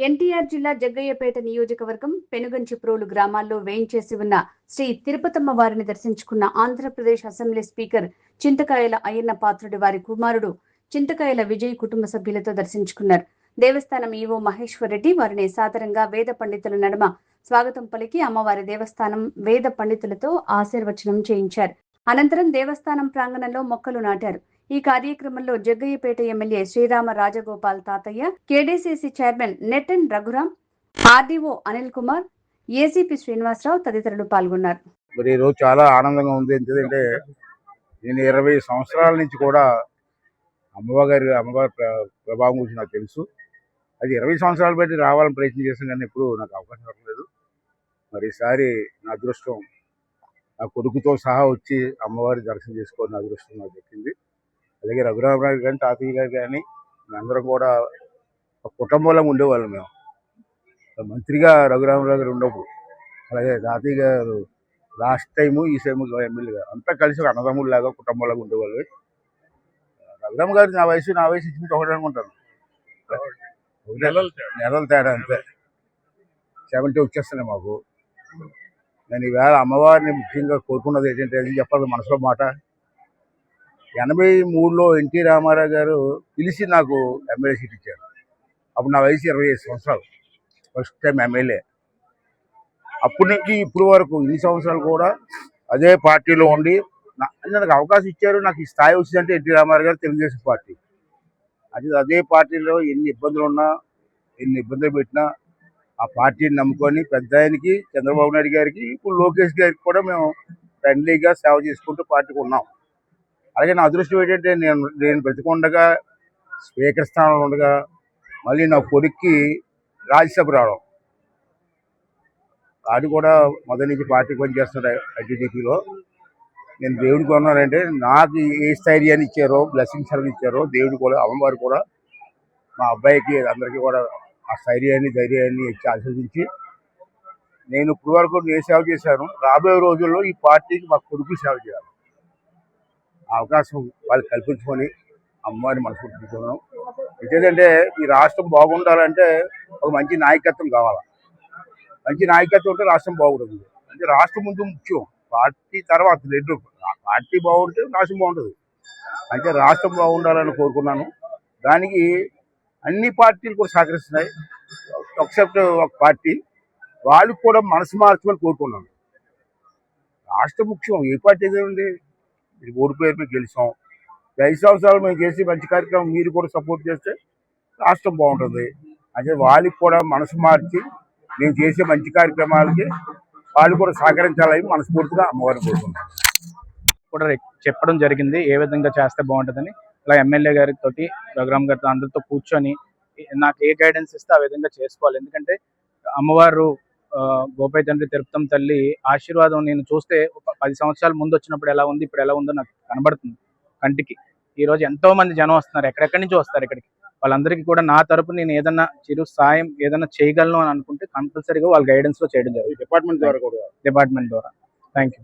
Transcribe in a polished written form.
ఎన్టీఆర్ జిల్లా జగ్గయ్యపేట నియోజకవర్గం పెనుగంచిప్రోలు గ్రామాల్లో వేయించేసి ఉన్న శ్రీ తిరుపతమ్మ వారిని దర్శించుకున్న ఆంధ్రప్రదేశ్ అసెంబ్లీ స్పీకర్ చింతకాయల అయ్యన్న పాత్రుడి వారి కుమారుడు చింతకాయల విజయ్ కుటుంబ సభ్యులతో దర్శించుకున్నారు. దేవస్థానం ఈవో మహేశ్వర్ రెడ్డి వారిని సాదరంగా వేద పండితుల నడుమ స్వాగతం పలికి అమ్మవారి దేవస్థానం వేద పండితులతో ఆశీర్వచనం చేయించారు. అనంతరం దేవస్థానం ప్రాంగణంలో మొక్కలు నాటారు. ఈ కార్యక్రమంలో Jaggayyapeta MLA Srirama Rajagopal Tatayya, KDCC chairman Netten Raghuram, RDO Anil Kumar, ACP Srinivasarao తదితరులు పాల్గొన్నారు. మరి ఈ రోజు చాలా ఆనందంగా ఉంది. ఎందుకంటే నేను 20 సంవత్సరాల నుంచి కూడా అమ్మవారి ప్రభావం గురించి నాకు తెలుసు. అది 20 సంవత్సరాలు బట్టి రావాలని ప్రయత్నం చేశాను, కానీ ఎప్పుడు నాకు అవకాశం రావట్లేదు. మరి ఈసారి నా అదృష్టం, నా కొడుకుతో సహా వచ్చి అమ్మవారి దర్శనం చేసుకోవాలని అదృష్టం నాకు దక్కింది. అలాగే రఘురామరావు కానీ తాతయ్య గారు కానీ మేమందరం కూడా కుటుంబంలో ఉండేవాళ్ళం. మేము మంత్రిగా రఘురామరావు గారు ఉన్నప్పుడు, అలాగే తాతయ్య గారు లాస్ట్ టైము ఈ టైము ఎమ్మెల్యేగా అంతా కలిసి ఒక అన్నదమ్ముళ్ళలాగా కుటుంబంలాగా ఉండేవాళ్ళు. రఘురామ గారు నా వయసు ఇచ్చి ఒకటి అనుకుంటాను, నెలల తేడా అంతే. 70 వచ్చేస్తున్నాయి మాకు. నేను ఈవేళ అమ్మవారిని ముఖ్యంగా కోరుకున్నది ఏంటంటే, అది చెప్పాలి మనసులో మాట. 83లో ఎన్టీ రామారావు గారు పిలిచి నాకు ఎమ్మెల్యే సీట్ ఇచ్చారు. అప్పుడు నా వయసు 25 సంవత్సరాలు, ఫస్ట్ టైం ఎమ్మెల్యే. అప్పటి నుంచి ఇప్పుడు వరకు ఇన్ని సంవత్సరాలు కూడా అదే పార్టీలో ఉండి నాకు అవకాశం ఇచ్చారు. నాకు ఈ స్థాయి వచ్చిందంటే ఎన్టీ రామారావు గారు, తెలుగుదేశం పార్టీ. అదే పార్టీలో ఎన్ని ఇబ్బందులు ఉన్నా, ఎన్ని ఇబ్బందులు పెట్టినా ఆ పార్టీని నమ్ముకొని పెద్ద ఆయనకి, చంద్రబాబు నాయుడు గారికి, ఇప్పుడు లోకేష్ గారికి కూడా మేము ఫ్రెండ్లీగా సేవ చేసుకుంటూ పార్టీకి ఉన్నాం. అలాగే నా అదృష్టం ఏంటంటే, నేను బ్రతికుండగా స్పీకర్ స్థానంలో ఉండగా మళ్ళీ నా కొడుక్కి రాజ్యసభ రావడం. అది కూడా మొదటి నుంచి పార్టీకి పనిచేస్తున్నాడు ఐటీడీపీలో. నేను దేవుడికి కొన్నానంటే, నాకు ఏ స్థైర్యాన్ని ఇచ్చారో, బ్లెస్సింగ్స్ అని ఇచ్చారో దేవుడు కూడా, అమ్మవారు కూడా మా అబ్బాయికి అందరికీ కూడా ఆ స్థైర్యాన్ని, ధైర్యాన్ని ఇచ్చి ఆశీర్వదించి, నేను ఇప్పుడు వరకు నేను సేవ చేశాను. రాబోయే రోజుల్లో ఈ పార్టీకి మా కొడుకు సేవ చేయాలి. ఆ అవకాశం వాళ్ళు కల్పించుకొని అమ్మవారిని మనసుకుంటున్నాం. ఏంటంటే, ఈ రాష్ట్రం బాగుండాలంటే ఒక మంచి నాయకత్వం కావాలి. మంచి నాయకత్వం ఉంటే రాష్ట్రం బాగుంటుంది. అంటే రాష్ట్రం ముందు ముఖ్యం, పార్టీ తర్వాత రెండు. పార్టీ బాగుంటే రాష్ట్రం బాగుంటుంది. అంటే రాష్ట్రం బాగుండాలని కోరుకున్నాను. దానికి అన్ని పార్టీలు కూడా సహకరిస్తున్నాయి, ఎక్సెప్ట్ ఒక పార్టీ. వాళ్ళకి కూడా మనసు మార్చమని కోరుకున్నాను. రాష్ట్రం ముఖ్యం, ఏ పార్టీ ఏదండి. మీరు ఓడిపోయారు, మేము గెలిచాం. 5 సంవత్సరాలు మేము చేసి మంచి కార్యక్రమం మీరు కూడా సపోర్ట్ చేస్తే రాష్ట్రం బాగుంటుంది. అంటే వాళ్ళకి కూడా మనసు మార్చి నేను చేసే మంచి కార్యక్రమాలకి వాళ్ళు కూడా సహకరించాలని మనస్ఫూర్తిగా అమ్మవారిని కోరుకుంటున్నాను. కూడా చెప్పడం జరిగింది ఏ విధంగా చేస్తే బాగుంటుందని. అలా ఎమ్మెల్యే గారితో, రఘురామ్ గారితో అందరితో కూర్చొని నాకు ఏ గైడెన్స్ ఇస్తే ఆ విధంగా చేసుకోవాలి. ఎందుకంటే అమ్మవారు గోపయ్య తండ్రి తిరుపతమ్మ తల్లి ఆశీర్వాదం నేను చూస్తే 10 సంవత్సరాల ముందు వచ్చినప్పుడు ఎలా ఉంది, ఇప్పుడు ఎలా ఉందో నాకు కనబడుతుంది కంటికి. ఈ రోజు ఎంతో మంది జనం వస్తున్నారు, ఎక్కడెక్కడి నుంచి వస్తారు ఇక్కడికి. వాళ్ళందరికీ కూడా నా తరపు నేను ఏదన్నా చిరు సాయం ఏదన్నా చేయగలను అని అనుకుంటే కంపల్సరీగా వాళ్ళ గైడెన్స్ లో చేయడం జరుగుతుంది, డిపార్ట్మెంట్ ద్వారా. Thank you.